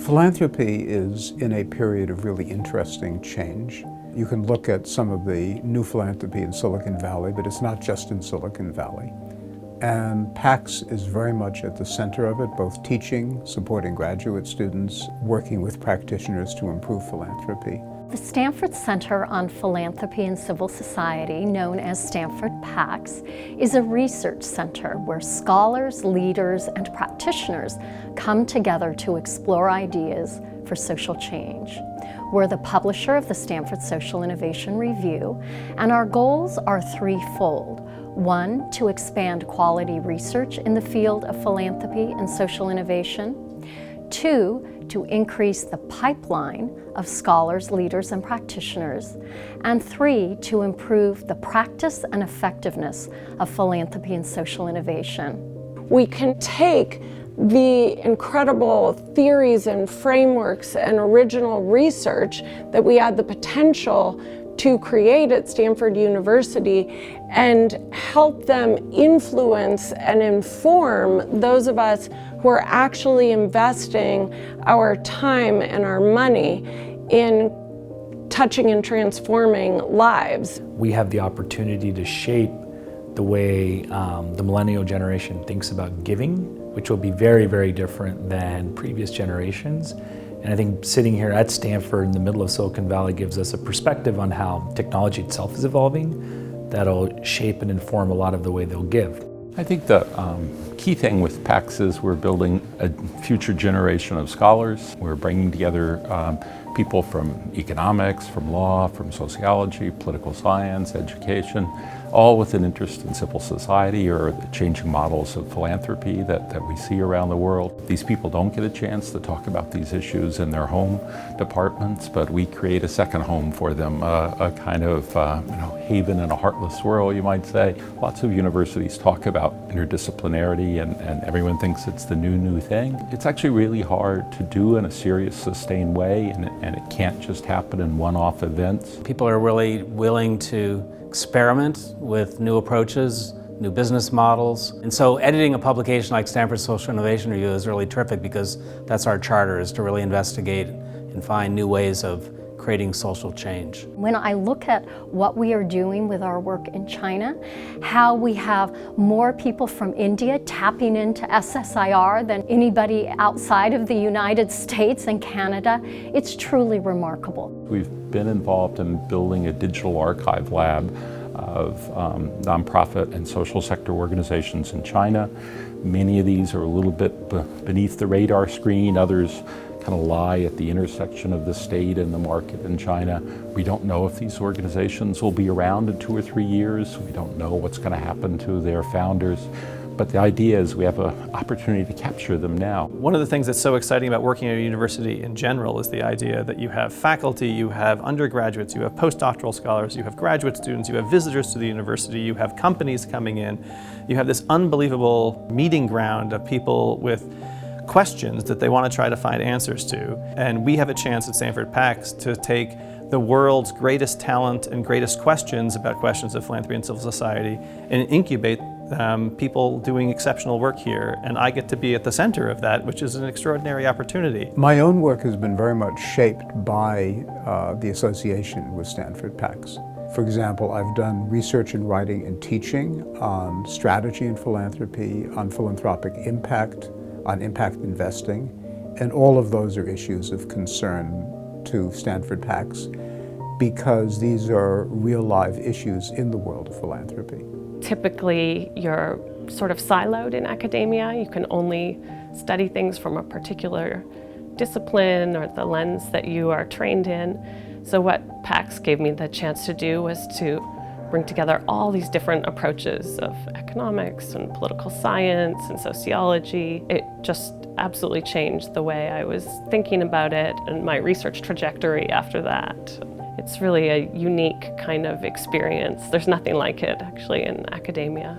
Philanthropy is in a period of really interesting change. You can look at some of the new philanthropy in Silicon Valley, but it's not just in Silicon Valley. And PACS is very much at the center of it, both teaching, supporting graduate students, working with practitioners to improve philanthropy. The Stanford Center on Philanthropy and Civil Society, known as Stanford PACS, is a research center where scholars, leaders, and practitioners come together to explore ideas for social change. We're the publisher of the Stanford Social Innovation Review, and our goals are threefold. One, to expand quality research in the field of philanthropy and social innovation. Two, to increase the pipeline of scholars, leaders, and practitioners. And three, to improve the practice and effectiveness of philanthropy and social innovation. We can take the incredible theories and frameworks and original research that we had the potential to create at Stanford University and help them influence and inform those of us who are actually investing our time and our money in touching and transforming lives. We have the opportunity to shape the way the millennial generation thinks about giving, which will be very, very different than previous generations. And I think sitting here at Stanford in the middle of Silicon Valley gives us a perspective on how technology itself is evolving that'll shape and inform a lot of the way they'll give. I think the key thing with PACS is we're building a future generation of scholars. We're bringing together people from economics, from law, from sociology, political science, education, all with an interest in civil society or the changing models of philanthropy that we see around the world. These people don't get a chance to talk about these issues in their home departments, but we create a second home for them, a kind of haven in a heartless world, you might say. Lots of universities talk about interdisciplinarity and everyone thinks it's the new thing. It's actually really hard to do in a serious, sustained way, and it can't just happen in one-off events. People are really willing to experiment with new approaches, new business models. And so editing a publication like Stanford Social Innovation Review is really terrific because that's our charter, is to really investigate and find new ways of creating social change. When I look at what we are doing with our work in China, how we have more people from India tapping into SSIR than anybody outside of the United States and Canada, it's truly remarkable. We've been involved in building a digital archive lab of nonprofit and social sector organizations in China. Many of these are a little bit beneath the radar screen, others kind of lie at the intersection of the state and the market in China. We don't know if these organizations will be around in 2 or 3 years. We don't know what's going to happen to their founders. But the idea is we have an opportunity to capture them now. One of the things that's so exciting about working at a university in general is the idea that you have faculty, you have undergraduates, you have postdoctoral scholars, you have graduate students, you have visitors to the university, you have companies coming in. You have this unbelievable meeting ground of people with questions that they want to try to find answers to. And we have a chance at Stanford PACS to take the world's greatest talent and greatest questions about questions of philanthropy and civil society and incubate people doing exceptional work here. And I get to be at the center of that, which is an extraordinary opportunity. My own work has been very much shaped by the association with Stanford PACS. For example, I've done research and writing and teaching on strategy and philanthropy, on philanthropic impact, on impact investing, and all of those are issues of concern to Stanford PACS because these are real live issues in the world of philanthropy. Typically, you're sort of siloed in academia. You can only study things from a particular discipline or the lens that you are trained in. So what PACS gave me the chance to do was to bring together all these different approaches of economics and political science and sociology. It just absolutely changed the way I was thinking about it and my research trajectory after that. It's really a unique kind of experience. There's nothing like it actually in academia.